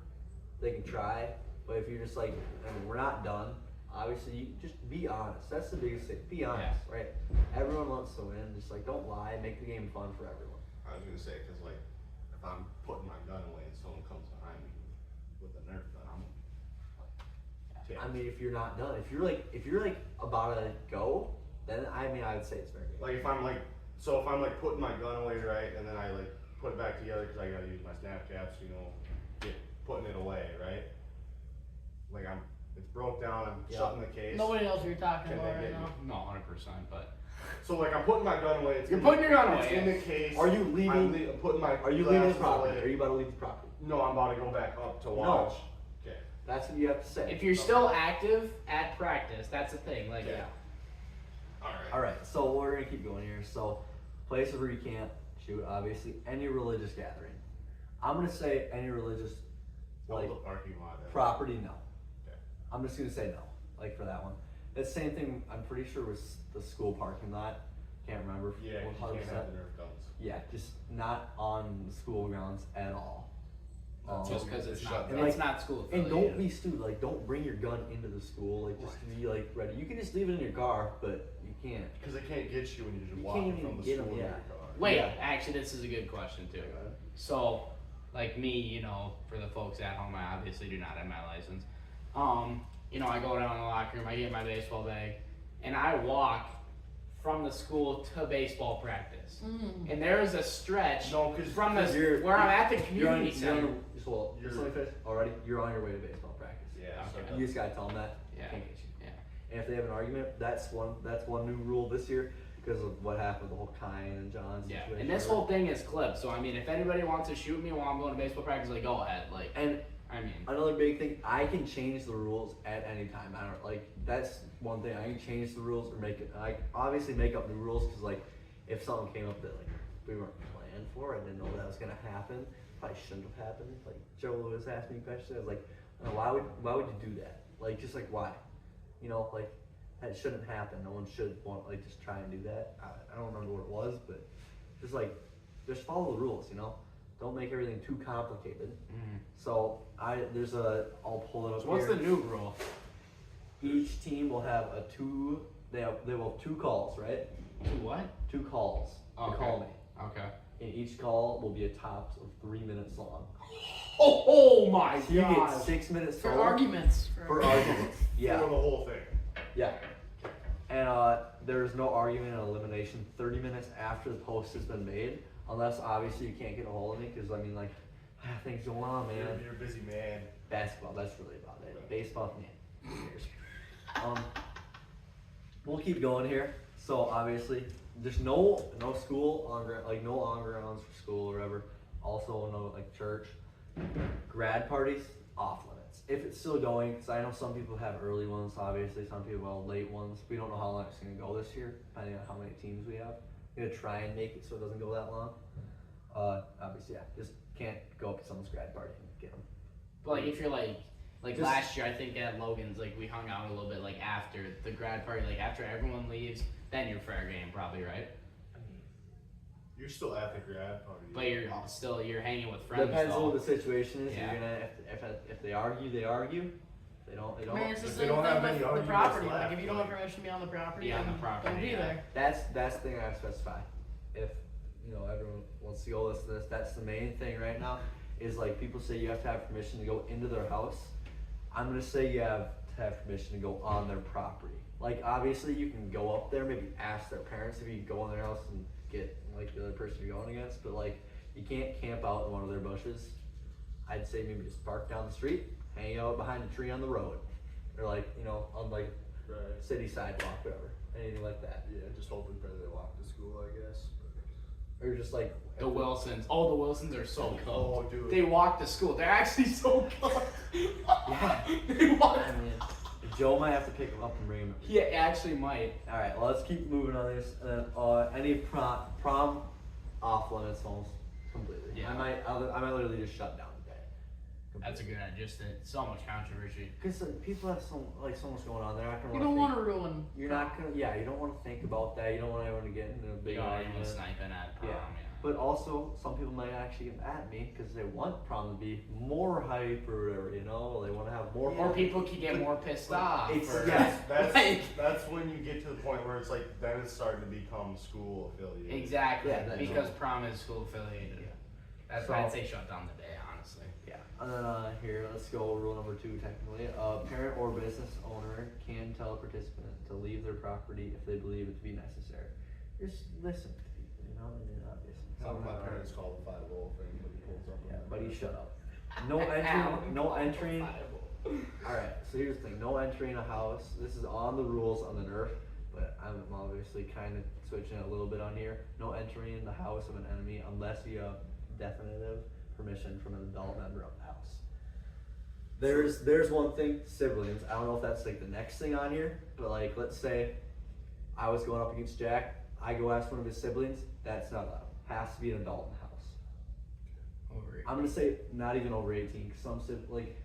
They can try, but if you're just like, I mean, we're not done. Obviously, you just be honest. That's the biggest thing. Be honest, right? Everyone wants to win. Just like don't lie. Make the game fun for everyone. I was gonna say because like if I'm putting my gun away and someone comes behind me with a Nerf gun, I'm like, I mean, if you're not done, if you're like about to go, then I mean, I would say it's very good. like if I'm like putting my gun away, right, and then I like put it back together because I gotta use my snap caps, you know, putting it away, right? Like it's broke down, I'm Yeah. shutting the case. Nobody knows what you're talking Can about they right get now. No, 100%. But So like I'm putting my gun away. It's You're in putting the- your gun away, It's in the case. Are you leaving? I'm putting my. Are you leaving the glasses property? away. Are you about to leave the property? No, I'm about to go back up to No. watch. Okay. That's what you have to say. if you're still active at practice, that's the thing. Like, Yeah. All right. All right, so we're gonna keep going here. So, places where you can't shoot, obviously, any religious gathering. I'm gonna say any religious, like, the parking lot. property, no. Okay. I'm just gonna say no, like for that one. The same thing, I'm pretty sure was the school parking lot. Can't remember. Yeah, 'cause you can't have the Nerf guns. Yeah, just not on the school grounds at all. just because it's not, and it's like- not school And affiliated. don't be stupid. Like, don't bring your gun into the school. Like, just to be like ready. You can just leave it in your car, but you can't. Because they can't get you when you're just You walking can't even from the get school 'em, to your yeah. car. Wait, Yeah. actually, this is a good question too. So, like me, you know, for the folks at home, I obviously do not have my license. You know, I go down in the locker room, I get my baseball bag, and I walk from the school to baseball practice. And there is a stretch No, because from the you're- where I'm at the You're on, community you're center. on the, well, just let me finish. Already, you're on your way to baseball practice. yeah, so Okay. You just gotta tell them that. Yeah. Can't get you. Yeah. And if they have an argument, that's one new rule this year because of what happened with the whole Kyan and John Yeah, situation. and this whole thing is clipped. So I mean, if anybody wants to shoot me while I'm going to baseball practice, like go ahead. Like, and I mean, another big thing, I can change the rules at any time. I don't like that's one thing. I can change the rules or make it. I obviously make up new rules because like if something came up that like we weren't planned for, I didn't know that was gonna happen. Probably shouldn't have happened. Like Joe Lewis asked me a question. I was like, why would you do that? Like just like why? You know, like that shouldn't happen. No one should want like just try and do that. I don't remember what it was, but just like just follow the rules. You know, don't make everything too complicated. So I'll pull it up. so what's here. the new rule? Each team will have they will have two calls, right? What? Two calls to Okay. call me. Okay. And each call will be a tops of 3 minutes long. Oh my So you get god! 6 minutes For total arguments. for arguments. for Yeah, the whole thing. yeah. And there's no argument and elimination 30 minutes after the post has been made, unless obviously you can't get a hold of me because I mean like things going on, man. You're a busy man. Basketball, that's really about it. Baseball, man. Who cares? We'll keep going here. So obviously, there's no school on like no on grounds for school or whatever. Also no like church. Grad parties off limits. If it's still going, because I know some people have early ones. Obviously, some people have late ones. We don't know how long it's gonna go this year, depending on how many teams we have. We're gonna try and make it so it doesn't go that long. Obviously, yeah, just can't go up to someone's grad party and get them. But like if you're like Just- last year, I think at Logan's, like we hung out a little bit like after the grad party, like after everyone leaves, then you're fair game probably, right? You're still at the grad party. But you're hanging with friends. Depends on though. what the situation is. Yeah. You're gonna if they argue, they argue. If they don't, they I don't. mean, it's the If same they don't have thing any with the arguments property. left, Like, if you don't have like- permission to be on the property, Yeah, on then the property, don't be yeah. there. That's the thing I have to specify. If everyone wants to go listen to this, that's the main thing right now. Is like people say you have to have permission to go into their house. I'm gonna say you have to have permission to go on their property. Like obviously you can go up there, maybe ask their parents if you can go in their house and get like the other person you're going against, but like you can't camp out in one of their bushes. I'd say maybe just park down the street, hang out behind a tree on the road, or like on like Right. city sidewalk, whatever, anything like that, Yeah, just hoping for they walk to school, I guess. or just like The Wilsons. Oh, the Wilsons are so cool. Oh, dude. They walk to school. They're actually so cool. Yeah. They walk. I mean, Joe might have to pick him up and bring him. He actually might. All right, well, let's keep moving on this. Any prom off limits almost completely. Yeah. I might literally just shut down the day. That's a good idea. Just so much controversy. Because people have so much going on. They're not gonna. You don't want to ruin. You're not gonna. Yeah, you don't want to think about that. You don't want everyone to get into a big Big argument argument. sniping at prom. Yeah. Yeah. But also, some people might actually get mad at me because they want prom to be more hype or whatever. They want to have more. Or fun. people can get more pissed off. it's- or- yeah. That's when you get to the point where it's like then it's starting to become school affiliated. Exactly. Yeah, that's because all. prom is school affiliated. Yeah. That's So- why I'd say shut down the day, honestly. Yeah, and then here, let's go rule number 2 technically. Parent or business owner can tell a participant to leave their property if they believe it to be necessary. Just listen to people, and obviously. Some of my parents call the 5-0 thing when he pulls up. Yeah, buddy, shut up. No entering, Alright, so here's the thing. No entering a house. This is on the rules on the Nerf, but I'm obviously kind of switching it a little bit on here. No entering the house of an enemy unless you have definitive permission from an adult member of the house. There's one thing, siblings. I don't know if that's like the next thing on here, but like let's say I was going up against Jack, I go ask one of his siblings, that's not allowed. Has to be an adult in the house. Over 18. I'm gonna say not even over 18, cause some like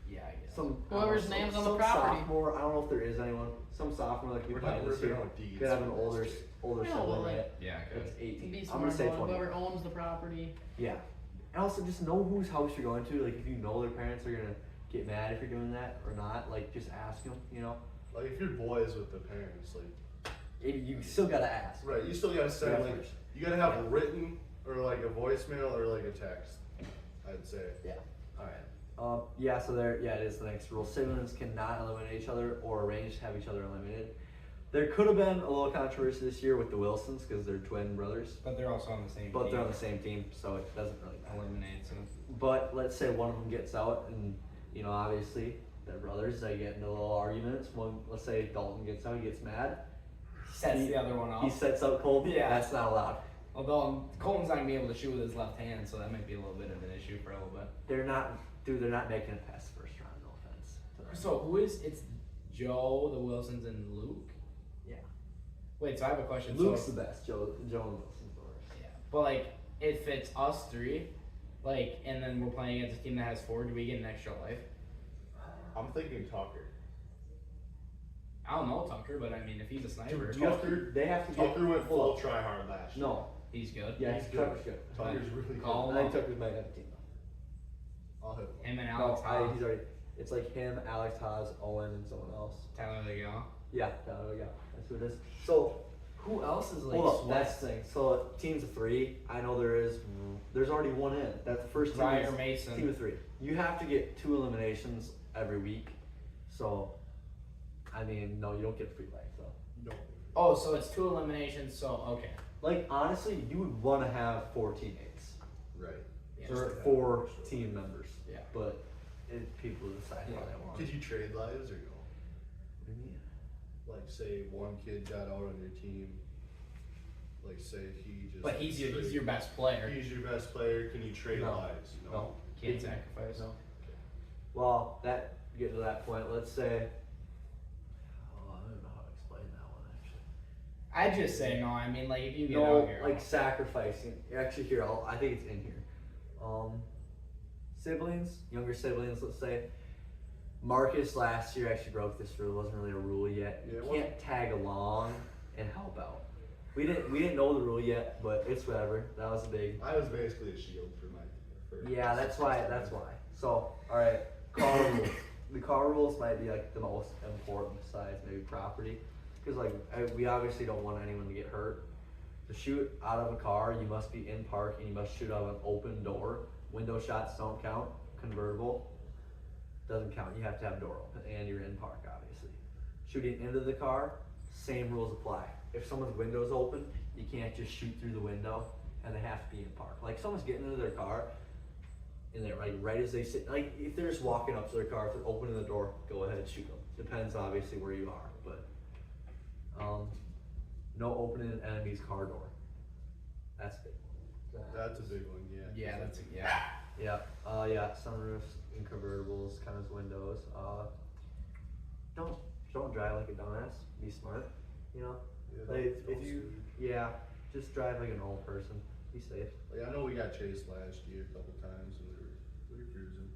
Yeah, I guess. some Whoever's some- name's on the some property. Sophomore, I don't know if there is anyone. Some sophomore like we We're play not this working year on deeds. could have an older Yeah, sibling, well, like, right? Yeah, That's good. 18. Be I'm smart gonna say about it. 20. Whoever owns the property. Yeah. And also just know whose house you're going to. Like if you know their parents are gonna get mad if you're doing that or not, like just ask them. You know, Like if your boys with the parents, like you still gotta ask. right, you still gotta send Yeah, like first. you gotta have written or like a voicemail or like a text. I'd say. Yeah. All right. Yeah. So there. Yeah, it is the next rule. Siblings cannot eliminate each other or arrange to have each other eliminated. There could have been a little controversy this year with the Wilsons because they're twin brothers, But they're also on the same but team. they're on the same team, so it doesn't really matter. Eliminates them. But let's say one of them gets out, and you know, obviously they're brothers. They get into little arguments. One, let's say Dalton gets out, he gets mad. Sets He- the other one He off. sets up Colby. Yeah. That's not allowed. Although Colton's not gonna be able to shoot with his left hand, so that might be a little bit of an issue for a little bit. They're not, dude. They're not making it past the first round. No offense. to them. So who is? It's Joe, the Wilsons, and Luke. Yeah. Wait, so I have a question. Luke's So, the best. Joe and Wilson's the worst. yeah, but like if it's us three, like, and then we're playing against a team that has 4, do we get an extra life? I'm thinking Tucker. I don't know Tucker, but I mean, if he's a sniper, Dude, You have to, they have to get. Tucker went hold full up. try hard last year. No. he's good. Yeah, He's Tucker's good. Tucker's really Call good. I think Tucker's might have a team though. I'll hit him. Him and No, Alex Haas, he's already. It's like him, Alex Haas, Owen, and someone else. Tyler Legal. Yeah, there we go. That's who it is. So, Who else is like? hold up, sweat? that's the thing. So, teams of 3. I know there's already one in. That's the first team. Ryer is Mason. Team of 3. You have to get 2 eliminations every week. So, I mean, no, you don't get free life though. No. Oh, so it's 2 eliminations. So okay. Like honestly, you would want to have 4 teammates Right. Yeah. or Just to 4 have- team members. Yeah. But people decide Yeah. how they want. Could you trade lives or no? What do you mean? Like say one kid got out on your team. Like say he just. But he's your best player. He's your best player. Can you trade No. lives? No. Can't sacrifice. No. Well, that get to that point. Let's say. Oh, I don't know how to explain that one actually. I just say no. I mean, like if you get No, out here, like sacrificing. Actually, here I think it's in here. Siblings, younger siblings. Let's say. Marcus last year actually broke this rule. It wasn't really a rule yet. Yeah, You it can't tag along and help out. We didn't know the rule yet, but it's whatever. That was a big. I was basically a shield for my. For Yeah, that's why. So, all right, car rules. The car rules might be like the most important besides maybe property, because like we obviously don't want anyone to get hurt. To shoot out of a car, you must be in park and you must shoot out of an open door. Window shots don't count. Convertible doesn't count. You have to have door open and you're in park, obviously. Shooting into the car, same rules apply. If someone's window's open, you can't just shoot through the window, and they have to be in park. Like someone's getting into their car, and they're like right as they sit. Like if they're just walking up to their car, if they're opening the door, go ahead and shoot them. Depends obviously where you are, but no opening an enemy's car door. That's big. That's a big one. Yeah. yeah, that's Yeah, yeah, sunroofs and convertibles, kind of windows. Don't drive like a dumbass. Be smart, you know. Yeah, Like don't if you, sue. yeah, just drive like an old person. Be safe. Like I know we got chased last year a couple times and we were cruising.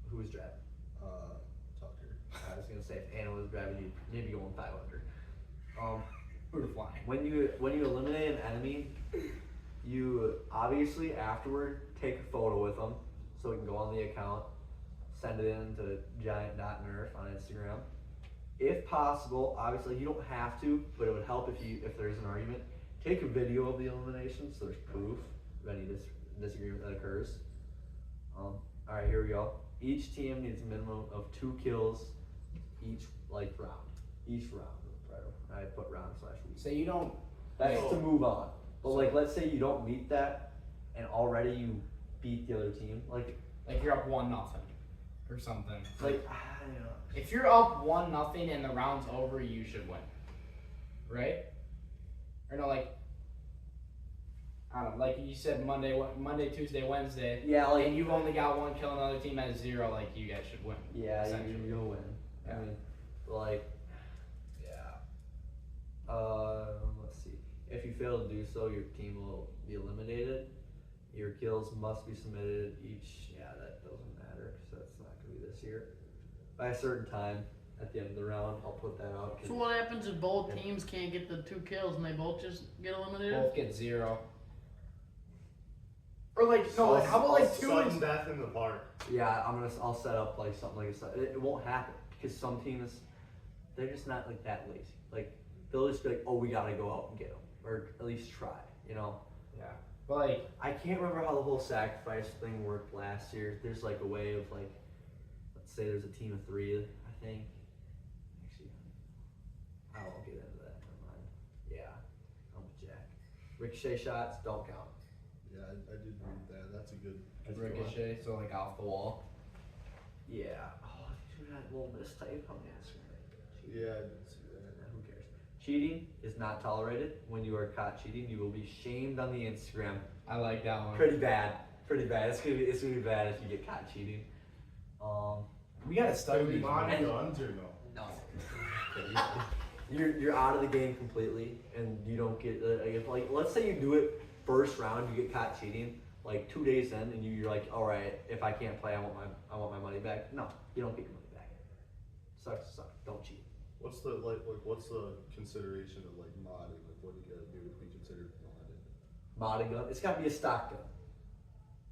Who was driving? Tucker. I was gonna say if Anna was driving, you'd maybe going 500. who'd have flying. When you eliminate an enemy, you obviously afterward take a photo with them so it can go on the account. Send it in to giant.nerf on Instagram. If possible, obviously you don't have to, but it would help if there's an argument. Take a video of the elimination so there's proof of any disagreement that occurs. Alright, here we go. Each team needs a minimum of 2 kills each round. Each round. I put round/week. So you don't. That's Oh. to move on. But like let's say you don't meet that and already you beat the other team. Like Like you're up 1-0. or something. Like, I don't know. If you're up 1-0 and the round's over, you should win. Right? Or no, like, I don't know, like you said Monday, Tuesday, Wednesday. Yeah, like And you've only got 1 kill, another team has 0, like you guys should win. yeah, essentially. you'll win. Yeah. I mean, like, yeah. Let's see. If you fail to do so, your team will be eliminated. Your kills must be submitted each. Yeah, that doesn't matter because that's not going to be this year. By a certain time at the end of the round, I'll put that out. So what happens if both teams can't get the 2 kills and they both just get eliminated? Both get 0. Or like, no, like, how about like 2 sudden death in the park? Yeah, I'll set up like something like this. It won't happen because some teams, they're just not like that lazy. Like they'll just be like, oh, we gotta go out and get them, or at least try. You know. Yeah. But like, I can't remember how the whole sacrifice thing worked last year. There's like a way of like, let's say there's a team of 3, I think. Actually, I won't get into that. Never mind. Yeah, I'm with Jack. Ricochet shots don't count. Yeah, I did read that. That's a good. ricochet, so like off the wall. Yeah. Oh, you got a little mistype on the Instagram. Yeah, I did see that. Who cares? Cheating is not tolerated. When you are caught cheating, you will be shamed on the Instagram. I like that one. Pretty bad. Pretty bad. It's gonna be bad if you get caught cheating. We gotta study these. Modding guns or no? No. You're out of the game completely, and you don't get if like let's say you do it first round, you get caught cheating. Like 2 days in, and you're like, all right, if I can't play, I want my money back. No, you don't get your money back. Sucks to suck. Don't cheat. What's the what's the consideration of like modding? Like what do you gotta do to be considered modded? Modding gun. It's got to be a stock gun.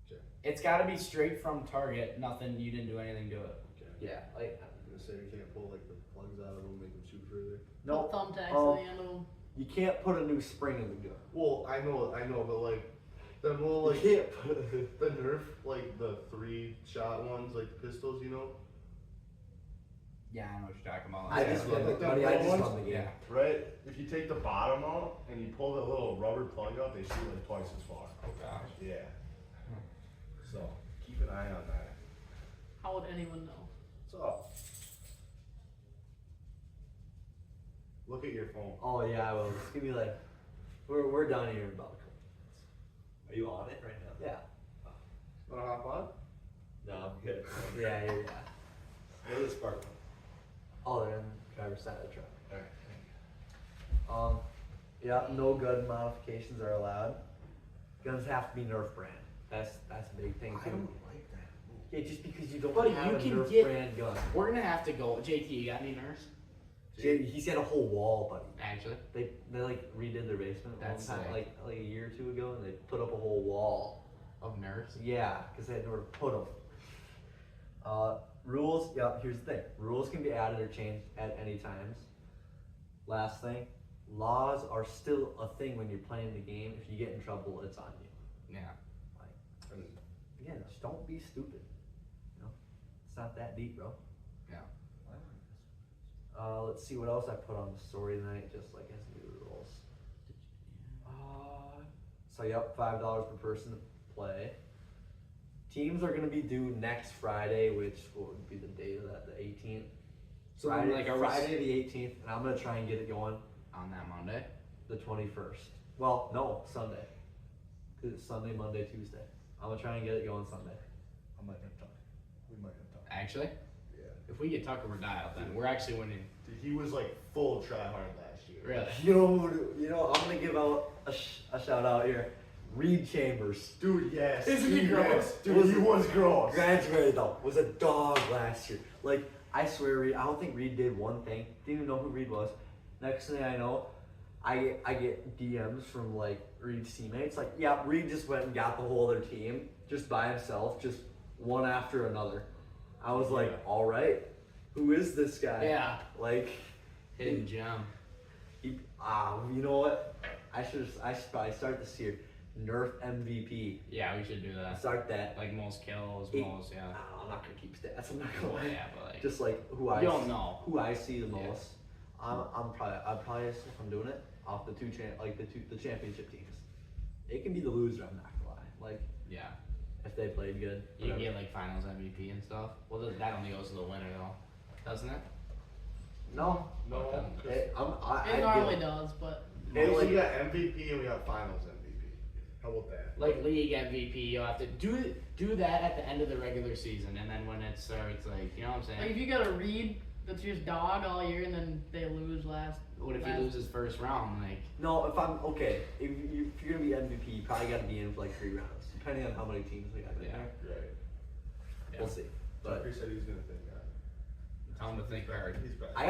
Okay. It's gotta be straight from Target. Nothing. You didn't do anything to it. Okay. Yeah, like I'm gonna say you can't pull like the plugs out of them, make them shoot further. no. Put thumbtacks at the end of them. You can't put a new spring in the gun. Well, I know, but like them little like You can't put the Nerf like the 3-shot ones, like the pistols, you know, Yeah, I know what you're talking about. I just Yeah, run the like that buddy, I just ones? run the game. Yeah. right? If you take the bottom out and you pull the little rubber plug out, they shoot like twice as far. Oh gosh. Yeah. So keep an eye on that. How would anyone know? So look at your phone. Oh yeah, I will. It's gonna be like, we're down here in about a couple minutes. Are you on it right now? Yeah. Wanna hop on? No, I'm good. Yeah. What is the spark? Oh, they're in the driver's side of the truck. Alright. Yeah, no gun modifications are allowed. Guns have to be Nerf brand. That's a big thing I too. don't like that. Yeah, just because you don't Buddy, have you a can Nerf get- brand gun. We're gonna have to go. JT, you got any nurse? He's got a whole wall, buddy. Actually. They like redid their basement That's one time, sick. like a year or 2 ago, and they put up a whole wall. Of nurse? Yeah, because they had nowhere to put them. Rules. Yeah, here's the thing. Rules can be added or changed at any times. Last thing, laws are still a thing when you're playing the game. If you get in trouble, it's on you. Yeah. And Again, just don't be stupid. You know, it's not that deep, bro. Yeah. Let's see what else I put on the story tonight, just like as new rules. So yep, $5 per person to play. Teams are gonna be due next Friday, which what would be the date of that? The 18th. So Friday, then, like, are we Friday the 18th, and I'm gonna try and get it going on that Monday? the 21st. Well, no, Sunday. 'Cause it's Sunday, Monday, Tuesday. I'm gonna try and get it going Sunday. I might have talk. We might have talk. Actually? Yeah. If we get Tucker, we're dialed then. We're actually winning. Dude, he was like full try hard last year. Really? You know, I'm gonna give out a shout out here. Reed Chambers. Dude, yes. Isn't he gross? Dude, he was gross. Graduated though, was a dog last year. Like, I swear, Reed, I don't think Reed did one thing. Didn't even know who Reed was. Next thing I know, I get DMs from like Reed's teammates. Like, yeah, Reed just went and got the whole other team just by himself, just one after another. I was like, all right, who is this guy? Yeah. Like, Hidden gem. you know what? I should probably start this year. Nerf MVP. Yeah, we should do that. Start that. Like most kills, It- most, yeah. I'm not gonna keep stats. I'm not gonna lie. Yeah, but like, Just like who you I don't know. who I see the Yeah. most. I'm probably if I'm doing it off the championship teams. It can be the loser. I'm not gonna lie. Like, Yeah. if they played good. You can whatever. get like finals MVP and stuff. Well, that only goes to the winner though, doesn't it? No, No, it It normally does, but It we like- got MVP and we got Finals MVP. How about that? Like league MVP, you'll have to do that at the end of the regular season, and then when it starts, like you know what I'm saying. like if you got a read that's just dog all year and then they lose last. What if he last- loses first round? Like No, if I'm okay, if you're gonna be MVP, you probably got to be in for like 3 rounds, depending on how many teams we got in Yeah. there. Right. We'll see. But Tucker said he was gonna think that. tell him to think hard. He's back. I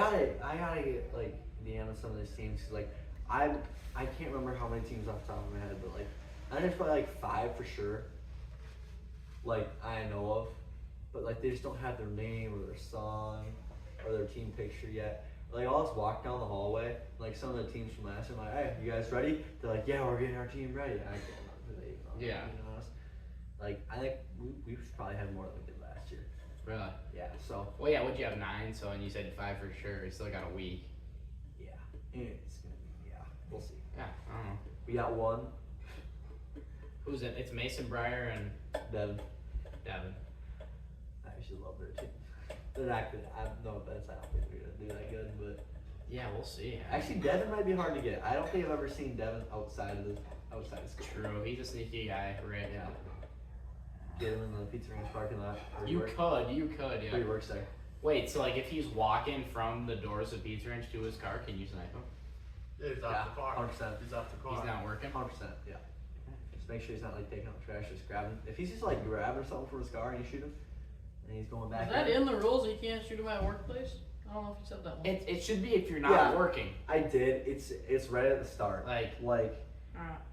gotta get like the end of some of these teams. 'Cause, like I can't remember how many teams off the top of my head, but like I think there's probably like 5 for sure. Like I know of, but like they just don't have their name or their song or their team picture yet. Like I'll just walk down the hallway, like some of the teams from last year, I'm like, hey, you guys ready? They're like, yeah, we're getting our team ready. I don't know who they even are, Yeah. to be honest. Like I think we should probably have more than we did last year. Really? Yeah. So Well, yeah. What'd you have 9? So and you said 5 for sure. You still got a week. yeah, it's gonna be we'll see. Yeah. I don't know. We got one. Who's it? It's Mason Breyer and Devin. Devin. I actually love their team. They're not good. I have no offense. I don't think they're gonna do that good, but Yeah, we'll see. actually Devin might be hard to get. I don't think I've ever seen Devin outside of school. True. He's a sneaky guy, right? Yeah. Get him in the Pizza Ranch parking lot. Where he You works- could, yeah. where he works there. Wait, so like if he's walking from the doors of Pizza Ranch to his car, can you snipe him? Yeah, he's Yeah, off the car. 100%. He's off the car. He's not working. 100%. Yeah. Just make sure he's not like taking out trash, just grabbing. If he's just like grabbing something from his car and you shoot him, and he's going back. Is that in the rules? You can't shoot them at workplace. I don't know if you said that one. It should be if you're not Yeah. working. I did. It's right at the start. Like Alright.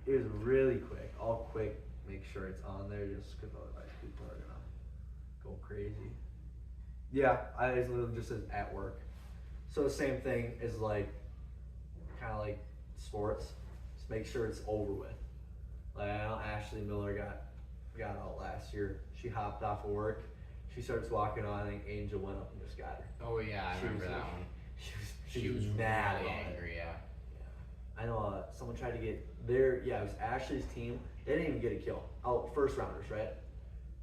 It was really quick. All quick. Make sure it's on there, just because otherwise people are gonna go crazy. Yeah, I literally just says at work. So the same thing is like, kind of like sports. Just make sure it's over with. Like I know Ashley Miller got out last year. She hopped off of work. She starts walking on. I think Angel went up and just got her. oh yeah, I She remember was that like- one. She was mad really about it. angry. Yeah. I know someone tried to get their, it was Ashley's team. They didn't even get a kill. Oh, first rounders, right?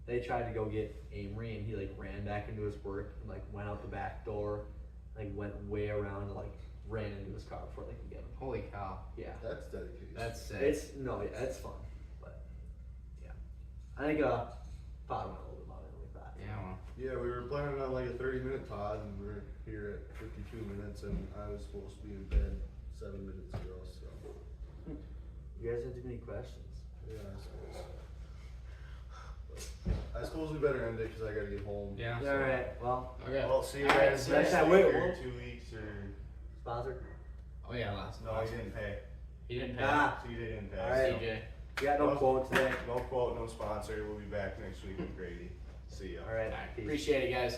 They tried to go get Amory and he like ran back into his work and like went out the back door, like went way around and like ran into his car before they could get him. Holy cow. Yeah. That's dedication. That's sick. It's fun. But yeah. I think Todd went a little bit longer than we thought. Yeah. Well, Yeah, we were planning on like a 30-minute pod, and we're here at 52 minutes, and I was supposed to be in bed 7 minutes ago, so You guys have too many questions. yeah, I suppose we better end it because I gotta get home. yeah. All right. Well, Okay. Well, see you All right, guys so next next time, week wait, or what? 2 weeks or. sponsor. Oh yeah, last. No, he didn't pay. He didn't pay. Ah. CJ didn't pay. All right. CJ. We got no quote today. No quote, no sponsor. We'll be back next week with Grady. See ya. All right. All right. Peace. Appreciate it, guys.